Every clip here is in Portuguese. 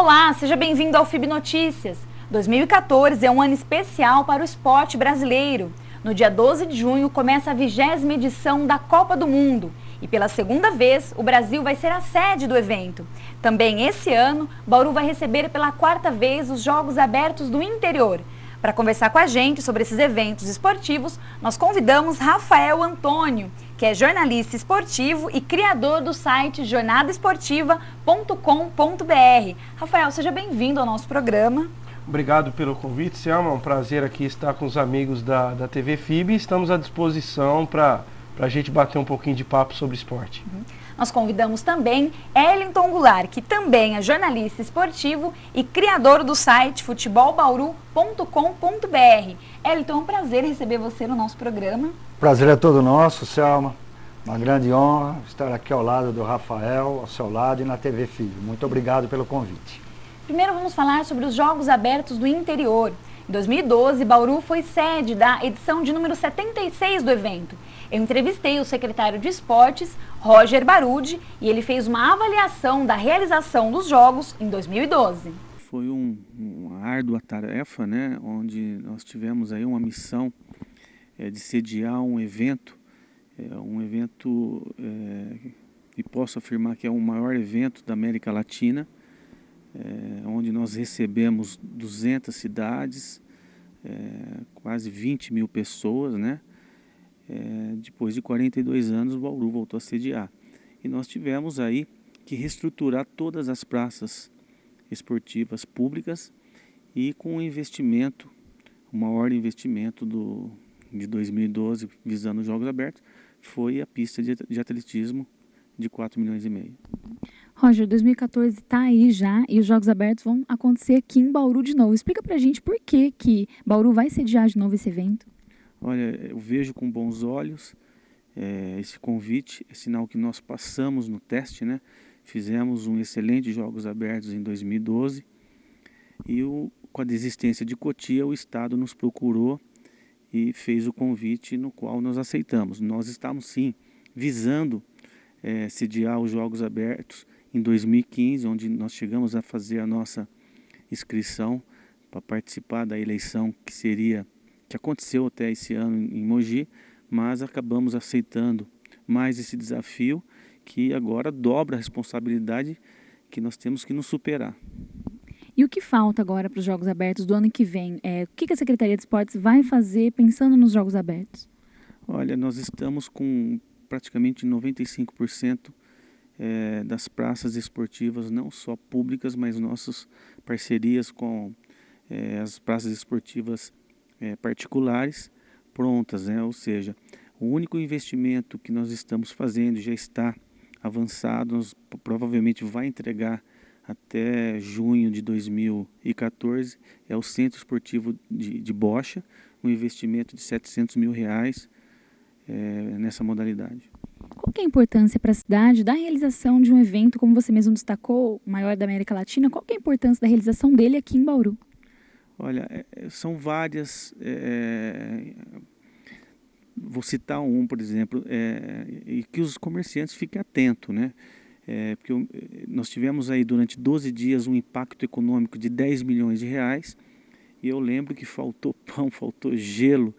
Olá, seja bem-vindo ao FIB Notícias. 2014 é um ano especial para o esporte brasileiro. No dia 12 de junho começa a 20ª edição da Copa do Mundo. E pela segunda vez, o Brasil vai ser a sede do evento. Também esse ano, Bauru vai receber pela 4ª vez os Jogos Abertos do Interior. Para conversar com a gente sobre esses eventos esportivos, nós convidamos Rafael Antônio, que é jornalista esportivo e criador do site jornadaesportiva.com.br. Rafael, seja bem-vindo ao nosso programa. Obrigado pelo convite, Selma. É um prazer aqui estar com os amigos da TV FIB. Estamos à disposição para a gente bater um pouquinho de papo sobre esporte. Nós convidamos também Elinton Goulart, que também é jornalista esportivo e criador do site futebolbauru.com.br. Elinton, é um prazer receber você no nosso programa. Prazer é todo nosso, Selma. Uma grande honra estar aqui ao lado do Rafael, ao seu lado e na TV FIB. Muito obrigado pelo convite. Primeiro vamos falar sobre os Jogos Abertos do Interior. Em 2012, Bauru foi sede da edição de número 76 do evento. Eu entrevistei o secretário de Esportes, Roger Barudi, e ele fez uma avaliação da realização dos Jogos em 2012. Foi uma árdua tarefa, né, onde nós tivemos aí uma missão de sediar um evento e posso afirmar que é o maior evento da América Latina, onde nós recebemos 200 cidades, quase 20 mil pessoas, né? Depois de 42 anos, o Bauru voltou a sediar. E nós tivemos aí que reestruturar todas as praças esportivas públicas e com o investimento, o maior investimento de 2012, visando os Jogos Abertos, foi a pista de atletismo de 4,5 milhões. Roger, 2014 está aí já e os Jogos Abertos vão acontecer aqui em Bauru de novo. Explica pra gente por que Bauru vai sediar de novo esse evento. Olha, eu vejo com bons olhos esse convite, é sinal que nós passamos no teste, né? Fizemos um excelente Jogos Abertos em 2012 e com a desistência de Cotia, o Estado nos procurou e fez o convite no qual nós aceitamos. Nós estamos sim visando sediar os Jogos Abertos em 2015, onde nós chegamos a fazer a nossa inscrição para participar da eleição que aconteceu até esse ano em Mogi, mas acabamos aceitando mais esse desafio que agora dobra a responsabilidade que nós temos que nos superar. E o que falta agora para os Jogos Abertos do ano que vem? O que a Secretaria de Esportes vai fazer pensando nos Jogos Abertos? Olha, nós estamos com praticamente 95% das praças esportivas, não só públicas, mas nossas parcerias com as praças esportivas particulares prontas, né? Ou seja, o único investimento que nós estamos fazendo já está avançado, nós provavelmente vai entregar até junho de 2014, é o Centro Esportivo de Bocha, um investimento de R$700 mil nessa modalidade. Qual que é a importância para a cidade da realização de um evento, como você mesmo destacou, o maior da América Latina? Qual que é a importância da realização dele aqui em Bauru? Olha, são várias, vou citar um, por exemplo, e que os comerciantes fiquem atentos, né? Porque nós tivemos aí durante 12 dias um impacto econômico de R$10 milhões, e eu lembro que faltou pão, faltou gelo,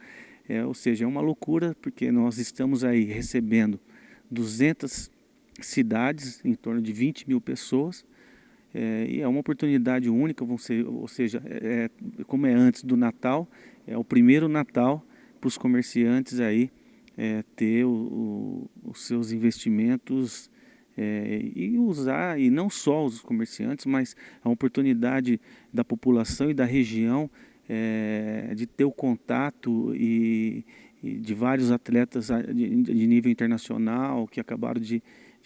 ou seja, é uma loucura, porque nós estamos aí recebendo 200 cidades, em torno de 20 mil pessoas, e é uma oportunidade única, ou seja, como é antes do Natal, é o primeiro Natal para os comerciantes aí ter os seus investimentos e usar, e não só os comerciantes, mas a oportunidade da população e da região de ter o contato e de vários atletas de nível internacional que acabaram de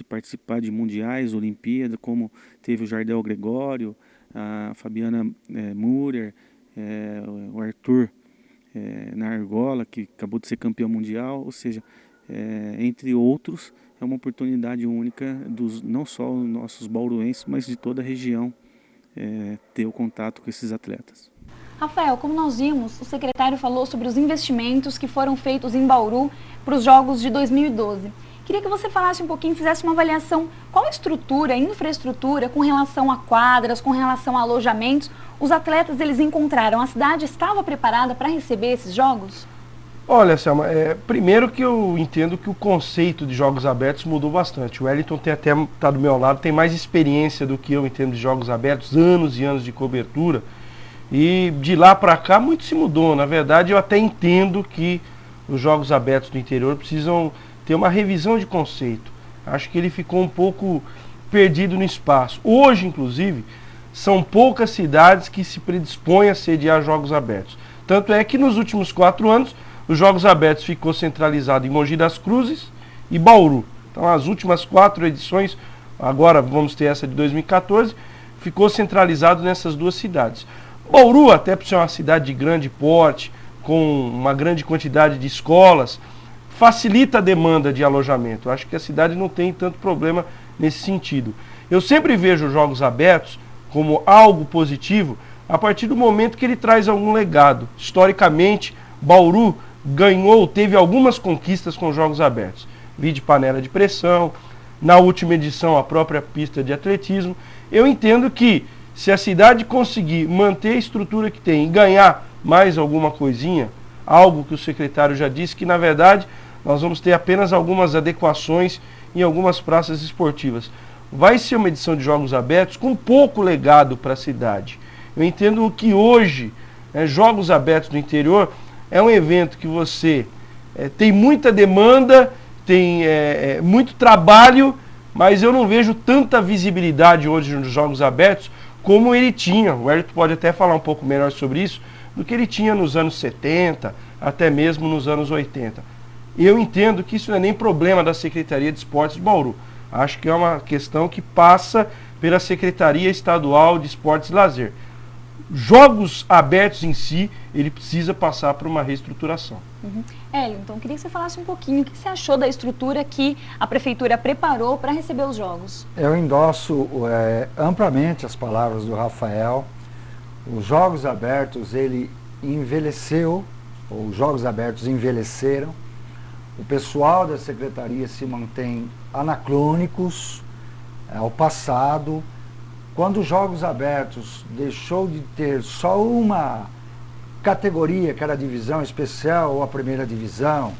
participar de mundiais, Olimpíadas, como teve o Jardel Gregório, a Fabiana Müller, o Arthur na argola, que acabou de ser campeão mundial, ou seja, entre outros, é uma oportunidade única não só os nossos bauruenses, mas de toda a região ter o contato com esses atletas. Rafael, como nós vimos, o secretário falou sobre os investimentos que foram feitos em Bauru para os Jogos de 2012. Queria que você falasse um pouquinho, fizesse uma avaliação, qual a estrutura, a infraestrutura com relação a quadras, com relação a alojamentos, os atletas eles encontraram, a cidade estava preparada para receber esses jogos? Olha, Selma, primeiro que eu entendo que o conceito de jogos abertos mudou bastante. O Wellington tem até tá do meu lado, tem mais experiência do que eu em termos de jogos abertos, anos e anos de cobertura. E de lá para cá muito se mudou. Na verdade, eu até entendo que os jogos abertos do interior precisam ter uma revisão de conceito. Acho que ele ficou um pouco perdido no espaço. Hoje, inclusive, são poucas cidades que se predispõem a sediar jogos abertos. Tanto é que nos últimos 4 anos, os Jogos Abertos ficou centralizado em Mogi das Cruzes e Bauru. Então as últimas 4 edições, agora vamos ter essa de 2014, ficou centralizado nessas 2 cidades. Bauru, até por ser uma cidade de grande porte, com uma grande quantidade de escolas, facilita a demanda de alojamento. Acho que a cidade não tem tanto problema nesse sentido. Eu sempre vejo os Jogos Abertos como algo positivo a partir do momento que ele traz algum legado. Historicamente, Bauru teve algumas conquistas com os Jogos Abertos. Vi de panela de pressão, na última edição a própria pista de atletismo. Eu entendo que se a cidade conseguir manter a estrutura que tem e ganhar mais alguma coisinha, algo que o secretário já disse, que na verdade nós vamos ter apenas algumas adequações em algumas praças esportivas. Vai ser uma edição de Jogos Abertos com pouco legado para a cidade. Eu entendo que hoje, Jogos Abertos do interior é um evento que você tem muita demanda, tem muito trabalho, mas eu não vejo tanta visibilidade hoje nos Jogos Abertos como ele tinha. O Wellington pode até falar um pouco melhor sobre isso, do que ele tinha nos anos 70, até mesmo nos anos 80. E eu entendo que isso não é nem problema da Secretaria de Esportes de Bauru. Acho que é uma questão que passa pela Secretaria Estadual de Esportes e Lazer. Jogos Abertos em si, ele precisa passar por uma reestruturação. Então, queria que você falasse um pouquinho, o que você achou da estrutura que a Prefeitura preparou para receber os Jogos? Eu endosso amplamente as palavras do Rafael. Os Jogos Abertos, ele envelheceu, ou os Jogos Abertos envelheceram. O pessoal da Secretaria se mantém anacrônicos ao passado. Quando os Jogos Abertos deixou de ter só uma categoria, que era a divisão especial ou a primeira divisão,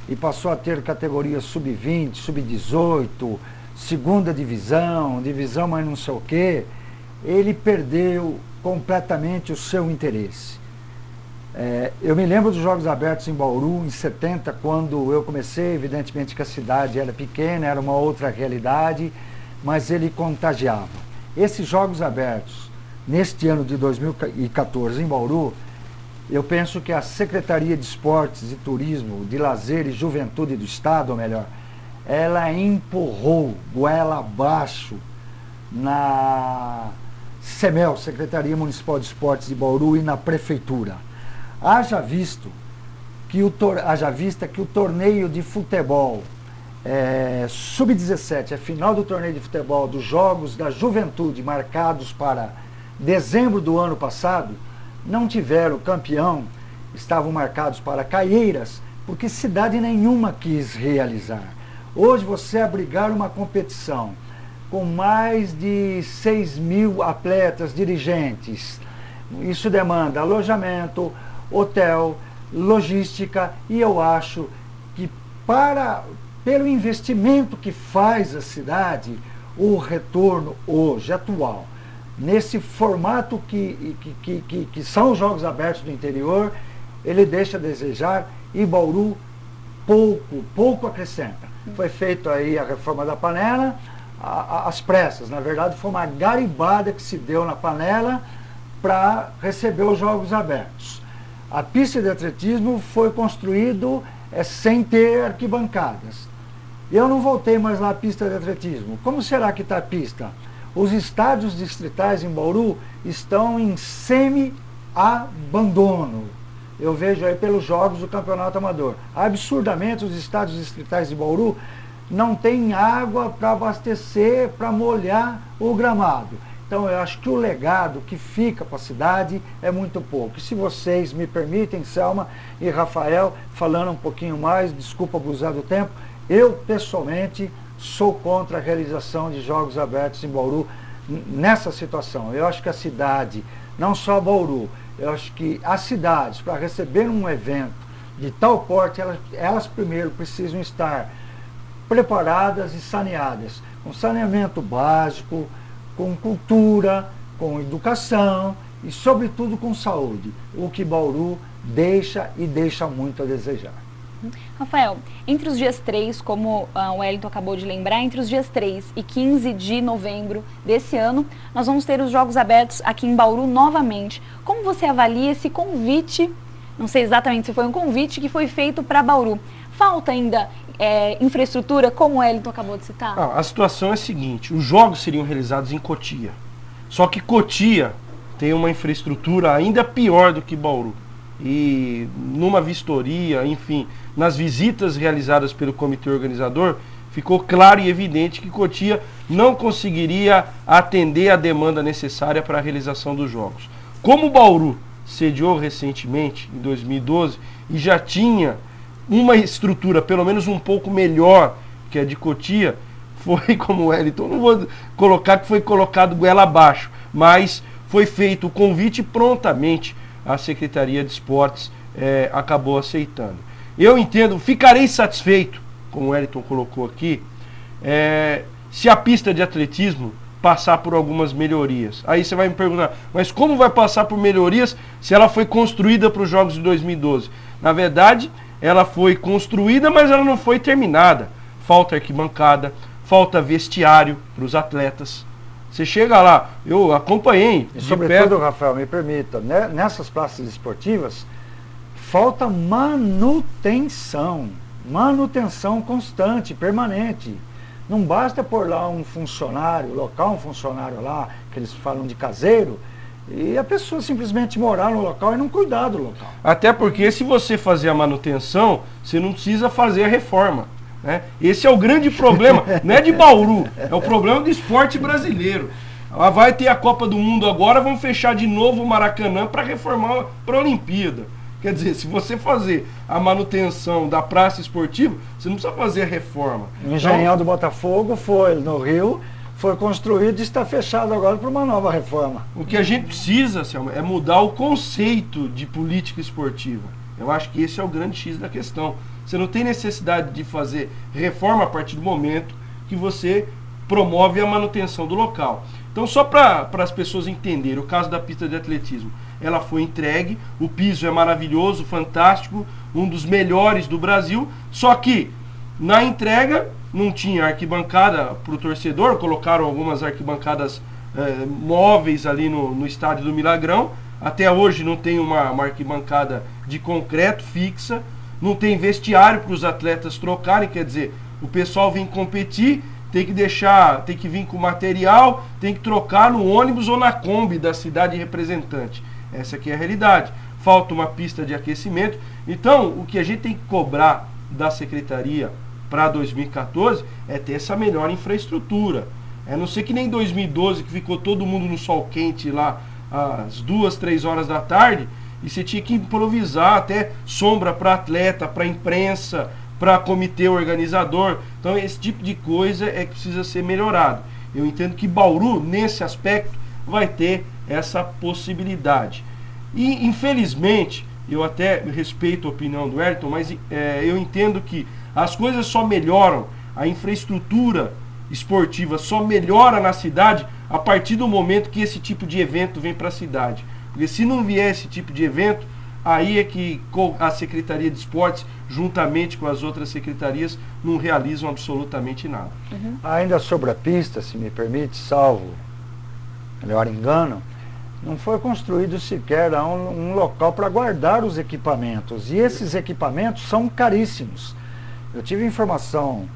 e passou a ter categorias sub-20, sub-18, segunda divisão, divisão mais não sei o quê, ele perdeu completamente o seu interesse. Eu me lembro dos Jogos Abertos em Bauru, em 70, quando eu comecei, evidentemente que a cidade era pequena, era uma outra realidade, mas ele contagiava. Esses Jogos Abertos, neste ano de 2014 em Bauru, eu penso que a Secretaria de Esportes e Turismo, de Lazer e Juventude do Estado, ou melhor, ela empurrou goela abaixo na SEMEL, Secretaria Municipal de Esportes de Bauru, e na Prefeitura. Haja vista que o torneio de futebol sub-17, a final do torneio de futebol dos Jogos da Juventude, marcados para dezembro do ano passado, não tiveram campeão, estavam marcados para Caieiras, porque cidade nenhuma quis realizar. Hoje você abrigar uma competição com mais de 6.000 atletas, dirigentes, isso demanda alojamento, hotel, logística, e eu acho que pelo investimento que faz a cidade, o retorno hoje atual, nesse formato que são os Jogos Abertos do interior, ele deixa a desejar, e Bauru pouco acrescenta. Foi feito aí a reforma da panela, às pressas. Na verdade, foi uma garibada que se deu na panela para receber os Jogos Abertos. A pista de atletismo foi construído sem ter arquibancadas. Eu não voltei mais lá à pista de atletismo. Como será que está a pista? Os estádios distritais em Bauru estão em semi-abandono. Eu vejo aí pelos jogos do Campeonato Amador. Absurdamente, os estádios distritais de Bauru não têm água para abastecer, para molhar o gramado. Então eu acho que o legado que fica para a cidade é muito pouco. E se vocês me permitem, Selma e Rafael, falando um pouquinho mais, desculpa abusar do tempo, Eu, pessoalmente, sou contra a realização de jogos abertos em Bauru nessa situação. Eu acho que a cidade, não só Bauru, eu acho que as cidades, para receber um evento de tal porte, elas primeiro precisam estar preparadas e saneadas, com saneamento básico, com cultura, com educação e, sobretudo, com saúde, o que Bauru deixa e deixa muito a desejar. Rafael, entre os dias 3, como o Wellington acabou de lembrar, entre os dias 3 e 15 de novembro desse ano, nós vamos ter os Jogos Abertos aqui em Bauru novamente. Como você avalia esse convite, não sei exatamente se foi um convite, que foi feito para Bauru? Falta ainda infraestrutura, como o Wellington acabou de citar? A situação é a seguinte, os jogos seriam realizados em Cotia, só que Cotia tem uma infraestrutura ainda pior do que Bauru. E numa vistoria, enfim, nas visitas realizadas pelo comitê organizador, ficou claro e evidente que Cotia não conseguiria atender a demanda necessária para a realização dos jogos. Como Bauru sediou recentemente, em 2012, e já tinha uma estrutura pelo menos um pouco melhor que a de Cotia, foi como o Wellington, não vou colocar que foi colocado goela abaixo, mas foi feito o convite prontamente. A Secretaria de Esportes acabou aceitando. Eu entendo, ficarei satisfeito, como o Wellington colocou aqui, se a pista de atletismo passar por algumas melhorias. Aí você vai me perguntar, mas como vai passar por melhorias se ela foi construída para os Jogos de 2012? Na verdade, ela foi construída, mas ela não foi terminada. Falta arquibancada, falta vestiário para os atletas. Você chega lá, eu acompanhei. E sobretudo, Rafael, me permita, né, nessas praças esportivas, falta manutenção constante, permanente. Não basta pôr lá um funcionário, local um funcionário lá, que eles falam de caseiro, e a pessoa simplesmente morar no local e não cuidar do local. Até porque se você fazer a manutenção, você não precisa fazer a reforma. Esse é o grande problema, não é de Bauru, é o problema do esporte brasileiro. Vai ter a Copa do Mundo agora, vamos fechar de novo o Maracanã para reformar para a Olimpíada. Quer dizer, se você fazer a manutenção da praça esportiva, você não precisa fazer a reforma. O Engenhão do Botafogo foi no Rio, foi construído e está fechado agora para uma nova reforma. O que a gente precisa, Selma, é mudar o conceito de política esportiva. Eu acho que esse é o grande X da questão. Você não tem necessidade de fazer reforma a partir do momento que você promove a manutenção do local. Então, só para as pessoas entenderem, o caso da pista de atletismo, ela foi entregue, o piso é maravilhoso, fantástico, um dos melhores do Brasil, só que na entrega não tinha arquibancada para o torcedor, colocaram algumas arquibancadas móveis ali no estádio do Milagrão, até hoje não tem uma arquibancada de concreto fixa, não tem vestiário para os atletas trocarem, quer dizer, o pessoal vem competir, tem que vir com material, tem que trocar no ônibus ou na Kombi da cidade representante. Essa aqui é a realidade. Falta uma pista de aquecimento. Então, o que a gente tem que cobrar da Secretaria para 2014 é ter essa melhor infraestrutura. Não ser que nem em 2012, que ficou todo mundo no sol quente lá às 2, 3 horas da tarde, e você tinha que improvisar até sombra para atleta, para imprensa, para comitê organizador. Então esse tipo de coisa é que precisa ser melhorado. Eu entendo que Bauru, nesse aspecto, vai ter essa possibilidade. E infelizmente, eu até respeito a opinião do Wellington, mas eu entendo que as coisas só melhoram, a infraestrutura esportiva só melhora na cidade a partir do momento que esse tipo de evento vem para a cidade. Porque se não vier esse tipo de evento, aí é que a Secretaria de Esportes, juntamente com as outras secretarias, não realizam absolutamente nada. Uhum. Ainda sobre a pista, se me permite, salvo melhor engano, não foi construído sequer um local para guardar os equipamentos. E esses equipamentos são caríssimos. Eu tive informação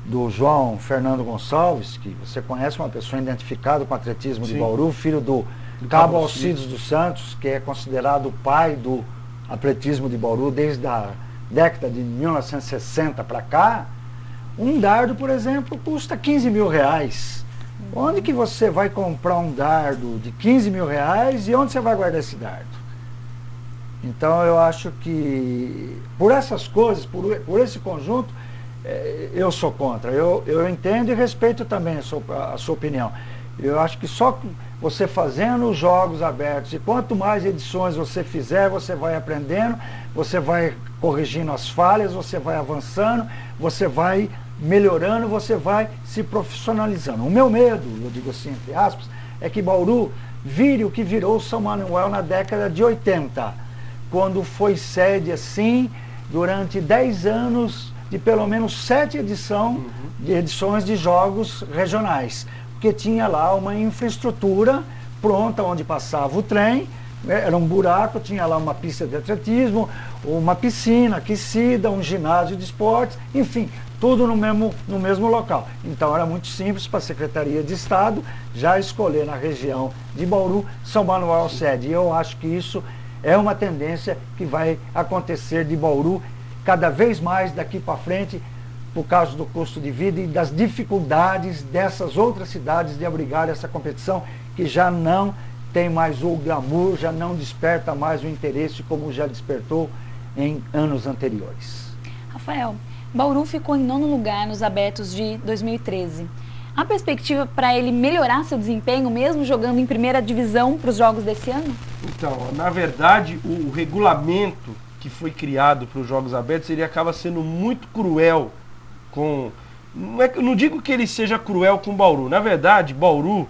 do João Fernando Gonçalves, que você conhece, uma pessoa identificada com o atletismo de Bauru, filho do Cabo Alcides dos Santos, que é considerado o pai do atletismo de Bauru desde a década de 1960 para cá. Um dardo, por exemplo, custa 15 mil reais. Onde que você vai comprar um dardo de 15 mil reais e onde você vai guardar esse dardo? Então eu acho que por essas coisas, por esse conjunto, eu sou contra. Eu entendo e respeito também a sua opinião. Eu acho que só você fazendo os jogos abertos, e quanto mais edições você fizer, você vai aprendendo, você vai corrigindo as falhas, você vai avançando, você vai melhorando, você vai se profissionalizando. O meu medo, eu digo assim, entre aspas, é que Bauru vire o que virou São Manuel na década de 80, quando foi sede assim, durante 10 anos, de pelo menos 7 edições de jogos regionais. Porque tinha lá uma infraestrutura pronta, onde passava o trem, era um buraco, tinha lá uma pista de atletismo, uma piscina aquecida, um ginásio de esportes, enfim, tudo no mesmo local. Então era muito simples para a Secretaria de Estado já escolher na região de Bauru São Manuel sede. E eu acho que isso é uma tendência que vai acontecer de Bauru cada vez mais daqui para frente, por causa do custo de vida e das dificuldades dessas outras cidades de abrigar essa competição, que já não tem mais o glamour, já não desperta mais o interesse como já despertou em anos anteriores. Rafael, Bauru ficou em 9º lugar nos abertos de 2013. Há perspectiva para ele melhorar seu desempenho, mesmo jogando em primeira divisão para os jogos desse ano? Então, na verdade, o regulamento que foi criado para os jogos abertos, ele acaba sendo muito cruel com... Não digo que ele seja cruel com Bauru. Na verdade, Bauru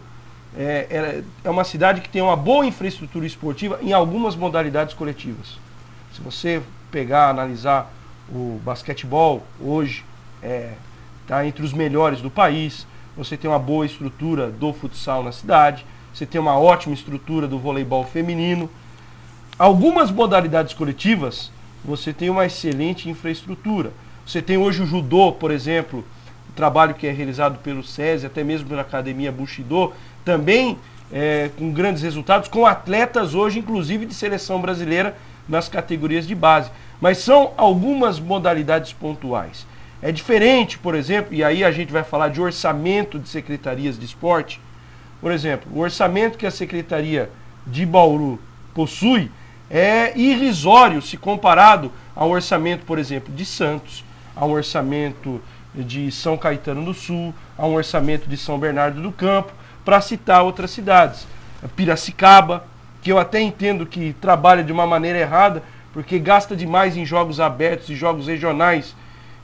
é uma cidade que tem uma boa infraestrutura esportiva em algumas modalidades coletivas. Se você pegar, analisar o basquetebol, hoje está entre os melhores do país. Você tem uma boa estrutura do futsal na cidade. Você tem uma ótima estrutura do voleibol feminino. Algumas modalidades coletivas, você tem uma excelente infraestrutura. Você tem hoje o judô, por exemplo, o trabalho que é realizado pelo SESI, até mesmo pela Academia Bushido, também com grandes resultados, com atletas hoje, inclusive de seleção brasileira, nas categorias de base. Mas são algumas modalidades pontuais. É diferente, por exemplo, e aí a gente vai falar de orçamento de secretarias de esporte. Por exemplo, o orçamento que a Secretaria de Bauru possui é irrisório se comparado ao orçamento, por exemplo, de Santos, ao orçamento de São Caetano do Sul, ao orçamento de São Bernardo do Campo, para citar outras cidades. Piracicaba, que eu até entendo que trabalha de uma maneira errada, porque gasta demais em jogos abertos e jogos regionais,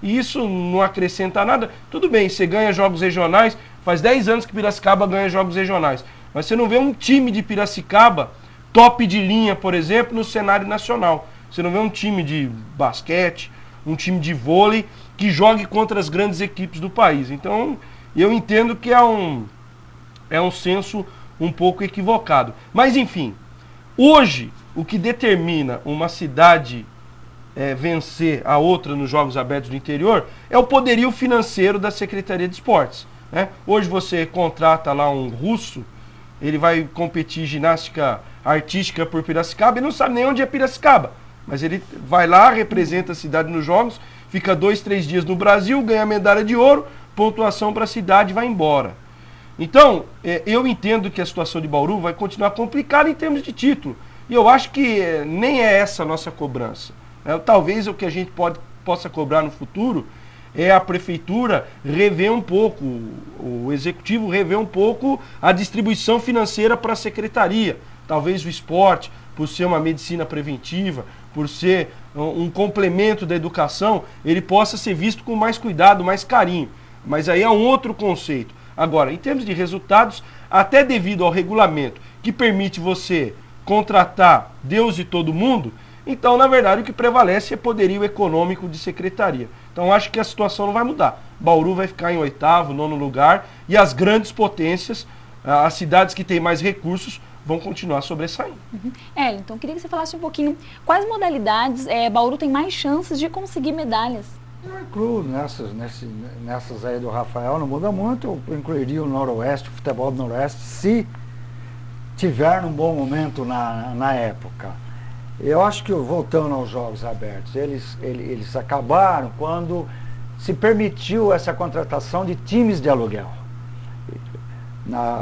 e isso não acrescenta nada. Tudo bem, você ganha jogos regionais, faz 10 anos que Piracicaba ganha jogos regionais, mas você não vê um time de Piracicaba top de linha, por exemplo, no cenário nacional. Você não vê um time de basquete, um time de vôlei que jogue contra as grandes equipes do país. Então, eu entendo que é um senso um pouco equivocado. Mas, enfim, hoje, o que determina uma cidade vencer a outra nos Jogos Abertos do Interior é o poderio financeiro da Secretaria de Esportes. Né? Hoje você contrata lá um russo, ele vai competir ginástica artística por Piracicaba e não sabe nem onde é Piracicaba. Mas ele vai lá, representa a cidade nos jogos, fica 2, 3 dias no Brasil, ganha medalha de ouro, pontuação para a cidade e vai embora. Então, eu entendo que a situação de Bauru vai continuar complicada em termos de título. E eu acho que nem é essa a nossa cobrança. Talvez o que a gente possa cobrar no futuro é a prefeitura rever um pouco, o executivo rever um pouco a distribuição financeira para a secretaria. Talvez o esporte, por ser uma medicina preventiva, por ser um complemento da educação, ele possa ser visto com mais cuidado, mais carinho. Mas aí é um outro conceito. Agora, em termos de resultados, até devido ao regulamento que permite você contratar Deus e todo mundo, então, na verdade, o que prevalece é poderio econômico de secretaria. Então, acho que a situação não vai mudar. Bauru vai ficar em 8º, 9º lugar e as grandes potências, as cidades que têm mais recursos, vão continuar sobressaindo. Então, queria que você falasse um pouquinho quais modalidades Bauru tem mais chances de conseguir medalhas. Eu incluo nessas aí do Rafael, não muda muito, eu incluiria o Noroeste, o futebol do Noroeste, se tiver num bom momento na época. Eu acho que, voltando aos Jogos Abertos, eles acabaram quando se permitiu essa contratação de times de aluguel.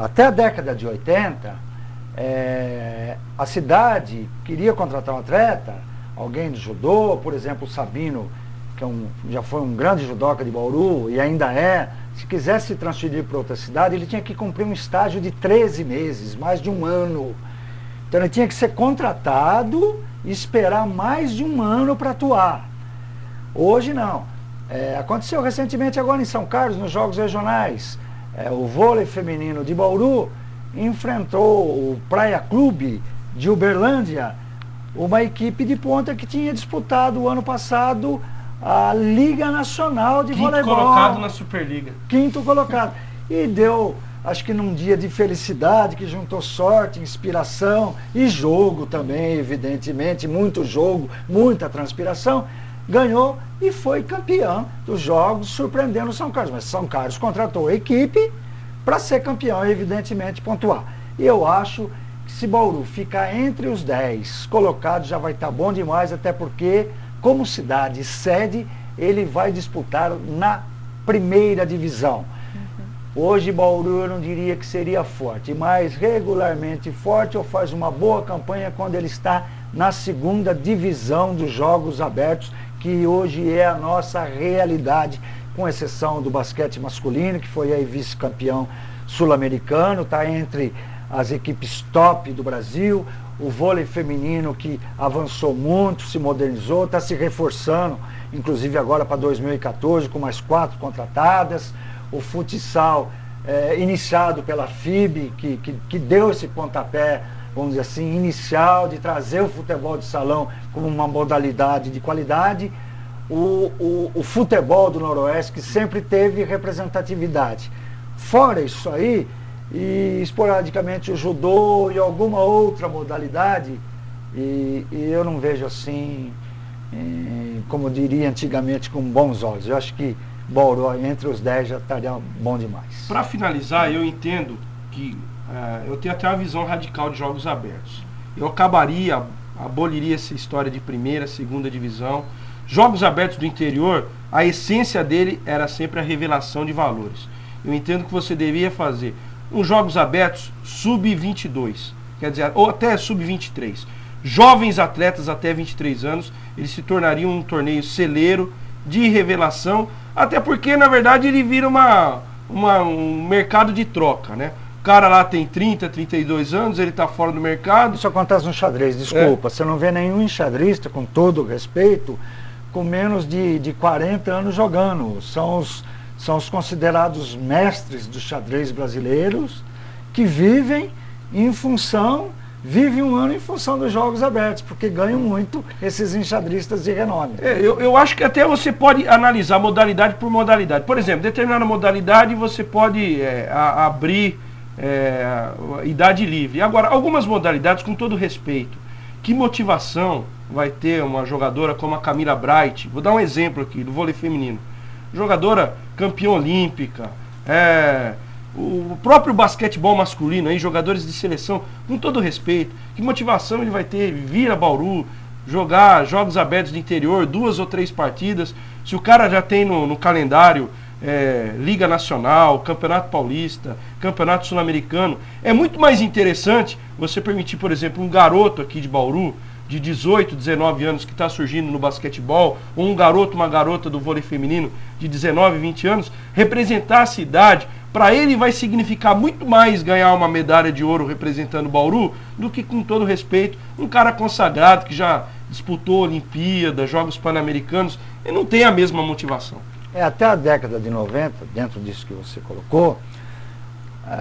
Até a década de 80, a cidade queria contratar um atleta, alguém de judô, por exemplo, o Sabino, que que já foi um grande judoca de Bauru e ainda é, se quisesse se transferir para outra cidade, ele tinha que cumprir um estágio de 13 meses, mais de um ano. Então ele tinha que ser contratado e esperar mais de um ano para atuar. Hoje não. Aconteceu recentemente agora em São Carlos, nos Jogos Regionais. O vôlei feminino de Bauru enfrentou o Praia Clube de Uberlândia, uma equipe de ponta que tinha disputado o ano passado a Liga Nacional de Voleibol. Quinto colocado na Superliga. Quinto colocado. E deu, acho que num dia de felicidade, que juntou sorte, inspiração e jogo também, evidentemente, muito jogo, muita transpiração, ganhou e foi campeão dos jogos, surpreendendo o São Carlos. Mas São Carlos contratou a equipe para ser campeão, evidentemente, pontuar. E eu acho que se Bauru ficar entre os 10 colocados já vai estar bom demais, até porque, como cidade sede, ele vai disputar na primeira divisão. Hoje Bauru eu não diria que seria forte, mas regularmente forte, ou faz uma boa campanha quando ele está na segunda divisão dos Jogos Abertos, que hoje é a nossa realidade, com exceção do basquete masculino, que foi aí vice-campeão sul-americano, está entre as equipes top do Brasil, o vôlei feminino que avançou muito, se modernizou, está se reforçando, inclusive agora para 2014, com mais 4 contratadas, o futsal iniciado pela FIB, que deu esse pontapé, vamos dizer assim, inicial, de trazer o futebol de salão como uma modalidade de qualidade, o futebol do Noroeste, que sempre teve representatividade. Fora isso aí, e esporadicamente o judô e alguma outra modalidade, e eu não vejo assim, como diria antigamente, com bons olhos. Eu acho que Bauru, entre os 10, já estaria bom demais. Para finalizar, eu entendo que eu tenho até uma visão radical de jogos abertos. Eu aboliria essa história de primeira, segunda divisão. Jogos abertos do interior, a essência dele era sempre a revelação de valores. Eu entendo que você deveria fazer uns jogos abertos sub-22, quer dizer, ou até sub-23. Jovens atletas até 23 anos, eles se tornariam um torneio celeiro de revelação, até porque, na verdade, ele vira um mercado de troca, né? O cara lá tem 30, 32 anos, ele está fora do mercado. Isso acontece no xadrez, desculpa. Você não vê nenhum enxadrista, com todo o respeito, com menos de 40 anos jogando. São os considerados mestres dos xadrez brasileiros, que vivem um ano em função dos jogos abertos, porque ganham muito esses enxadristas de renome. Eu acho que até você pode analisar modalidade por modalidade. Por exemplo, determinada modalidade você pode abrir idade livre. Agora, algumas modalidades, com todo respeito, que motivação vai ter uma jogadora como a Camila Bright? Vou dar um exemplo aqui, do vôlei feminino. Jogadora campeã olímpica, o próprio basquetebol masculino, aí, jogadores de seleção, com todo respeito, que motivação ele vai ter vir a Bauru, jogar jogos abertos do interior, 2 ou 3 partidas, se o cara já tem no calendário Liga Nacional, Campeonato Paulista, Campeonato Sul-Americano. É muito mais interessante você permitir, por exemplo, um garoto aqui de Bauru, de 18, 19 anos, que está surgindo no basquetebol, ou um garoto, uma garota do vôlei feminino de 19, 20 anos, representar a cidade. Para ele vai significar muito mais ganhar uma medalha de ouro representando Bauru do que, com todo respeito, um cara consagrado que já disputou Olimpíada, Jogos Pan-Americanos, e não tem a mesma motivação. Até a década de 90, dentro disso que você colocou,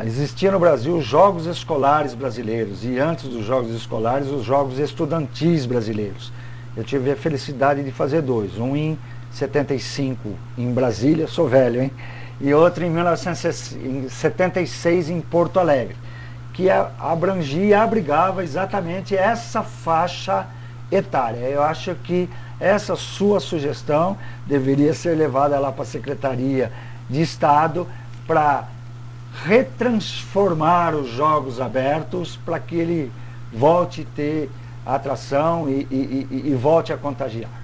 existia no Brasil os Jogos Escolares Brasileiros, e antes dos Jogos Escolares, os Jogos Estudantis Brasileiros. Eu tive a felicidade de fazer 2, um em 75 em Brasília, sou velho, hein? E outro em 1976 em Porto Alegre, que abrangia, abrigava exatamente essa faixa etária. Eu acho que essa sua sugestão deveria ser levada lá para a Secretaria de Estado para retransformar os jogos abertos, para que ele volte a ter atração e volte a contagiar.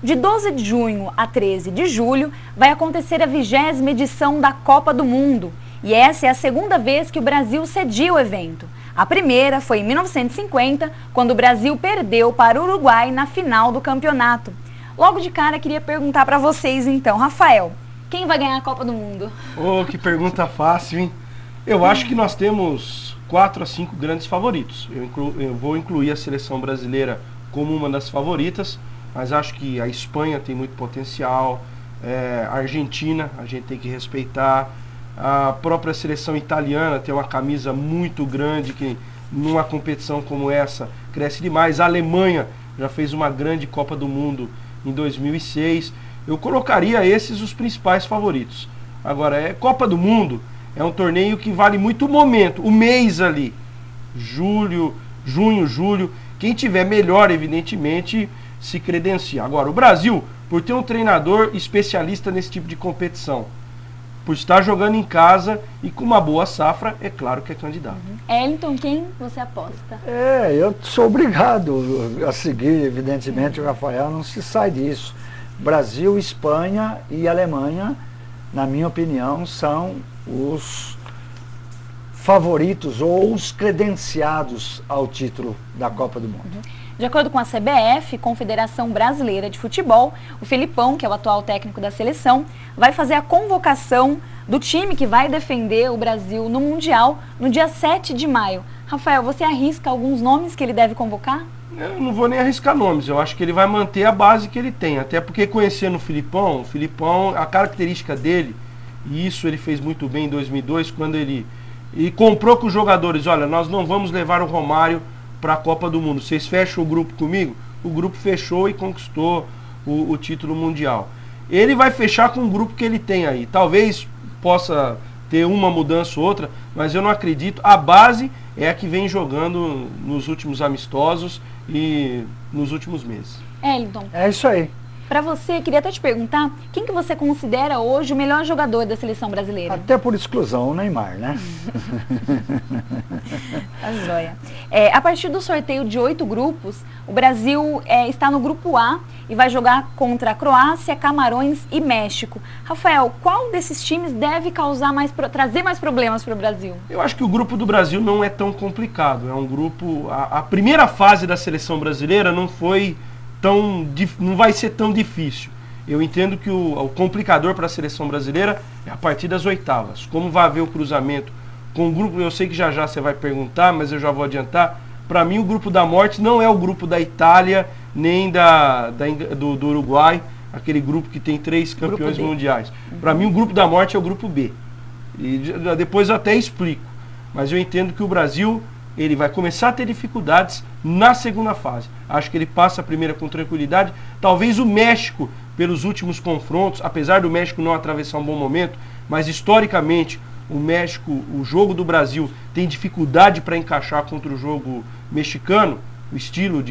De 12 de junho a 13 de julho vai acontecer a 20ª edição da Copa do Mundo. E essa é a segunda vez que o Brasil cedia o evento. A primeira foi em 1950, quando o Brasil perdeu para o Uruguai na final do campeonato. Logo de cara, queria perguntar para vocês então, Rafael, quem vai ganhar a Copa do Mundo? Oh, que pergunta fácil, hein? Eu acho que nós temos 4 a 5 grandes favoritos. Eu vou incluir a seleção brasileira como uma das favoritas, mas acho que a Espanha tem muito potencial, a Argentina a gente tem que respeitar, a própria seleção italiana tem uma camisa muito grande que numa competição como essa cresce demais. A Alemanha já fez uma grande Copa do Mundo em 2006. Eu colocaria esses os principais favoritos. Agora, Copa do Mundo é um torneio que vale muito o momento, o mês ali, junho, julho. Quem tiver melhor, evidentemente, se credencia. Agora, o Brasil, por ter um treinador especialista nesse tipo de competição, por estar jogando em casa e com uma boa safra, é claro que é candidato. Wellington, quem você aposta? Eu sou obrigado a seguir, evidentemente, o Rafael não se sai disso. Brasil, Espanha e Alemanha, na minha opinião, são os favoritos ou os credenciados ao título da Copa do Mundo. De acordo com a CBF, Confederação Brasileira de Futebol, o Felipão, que é o atual técnico da seleção, vai fazer a convocação do time que vai defender o Brasil no Mundial no dia 7 de maio. Rafael, você arrisca alguns nomes que ele deve convocar? Eu não vou nem arriscar nomes, eu acho que ele vai manter a base que ele tem, até porque conhecendo o Filipão, a característica dele, e isso ele fez muito bem em 2002, quando ele comprou com os jogadores, olha, nós não vamos levar o Romário para a Copa do Mundo, vocês fecham o grupo comigo? O grupo fechou e conquistou o título mundial. Ele vai fechar com o grupo que ele tem aí, talvez possa ter uma mudança ou outra, mas eu não acredito, a base é a que vem jogando nos últimos amistosos e nos últimos meses. Wellington. É isso aí. Para você, queria até te perguntar, quem que você considera hoje o melhor jogador da seleção brasileira? Até por exclusão, o Neymar, né? Tá joia. A partir do sorteio de 8 grupos, o Brasil está no grupo A e vai jogar contra a Croácia, Camarões e México. Rafael, qual desses times deve trazer mais problemas para o Brasil? Eu acho que o grupo do Brasil não é tão complicado. É um grupo... A primeira fase da seleção brasileira não vai ser tão difícil. Eu entendo que o complicador para a seleção brasileira é a partir das oitavas. Como vai haver o cruzamento com o grupo, eu sei que já você vai perguntar, mas eu já vou adiantar. Para mim, o grupo da morte não é o grupo da Itália, nem do Uruguai, aquele grupo que tem 3 campeões mundiais. Para mim, o grupo da morte é o grupo B. E depois eu até explico. Mas eu entendo que o Brasil ele vai começar a ter dificuldades na segunda fase. Acho que ele passa a primeira com tranquilidade. Talvez o México, pelos últimos confrontos, apesar do México não atravessar um bom momento, mas historicamente o México, o jogo do Brasil tem dificuldade para encaixar contra o jogo mexicano, o estilo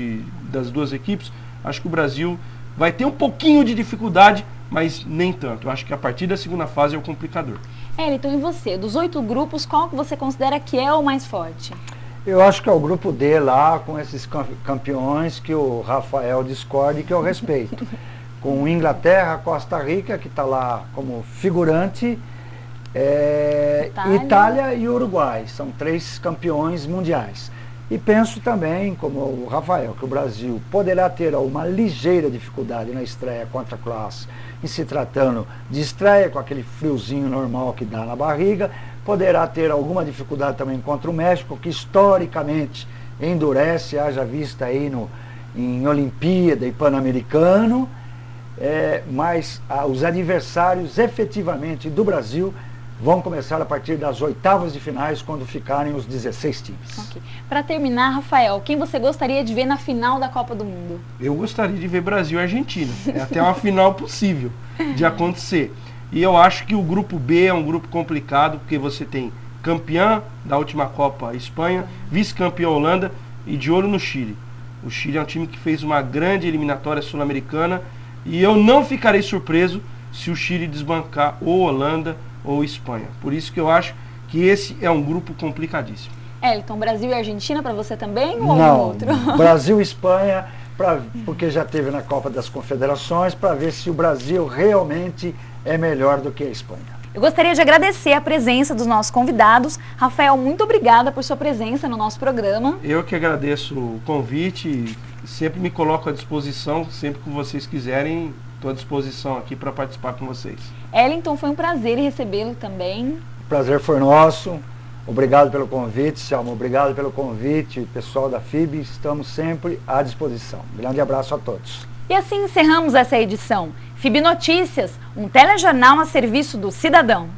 das duas equipes. Acho que o Brasil vai ter um pouquinho de dificuldade, mas nem tanto. Acho que a partir da segunda fase é o complicador. Wellington, e você? Dos 8 grupos, qual que você considera que é o mais forte? Eu acho que é o grupo D lá, com esses campeões que o Rafael discorda e que eu respeito. Com Inglaterra, Costa Rica, que está lá como figurante, Itália e Uruguai. São 3 campeões mundiais. E penso também, como o Rafael, que o Brasil poderá ter uma ligeira dificuldade na estreia contra a Croácia, em se tratando de estreia com aquele friozinho normal que dá na barriga. Poderá ter alguma dificuldade também contra o México, que historicamente endurece, haja vista aí em Olimpíada e Pan-Americano, mas os adversários efetivamente do Brasil vão começar a partir das oitavas de finais, quando ficarem os 16 times. Okay. Para terminar, Rafael, quem você gostaria de ver na final da Copa do Mundo? Eu gostaria de ver Brasil e Argentina. É até uma final possível de acontecer. E eu acho que o grupo B é um grupo complicado, porque você tem campeã da última Copa Espanha, vice-campeã Holanda e de olho no Chile. O Chile é um time que fez uma grande eliminatória sul-americana e eu não ficarei surpreso se o Chile desbancar ou Holanda ou Espanha. Por isso que eu acho que esse é um grupo complicadíssimo. Wellington, Brasil e Argentina para você também ou não, outro? Brasil e Espanha, porque já teve na Copa das Confederações, para ver se o Brasil realmente é melhor do que a Espanha. Eu gostaria de agradecer a presença dos nossos convidados. Rafael, muito obrigada por sua presença no nosso programa. Eu que agradeço o convite e sempre me coloco à disposição, sempre que vocês quiserem, estou à disposição aqui para participar com vocês. Ellington, foi um prazer recebê-lo também. O prazer foi nosso. Obrigado pelo convite, Selma. Obrigado pelo convite, pessoal da FIB. Estamos sempre à disposição. Um grande abraço a todos. E assim encerramos essa edição. FIB Notícias, um telejornal a serviço do cidadão.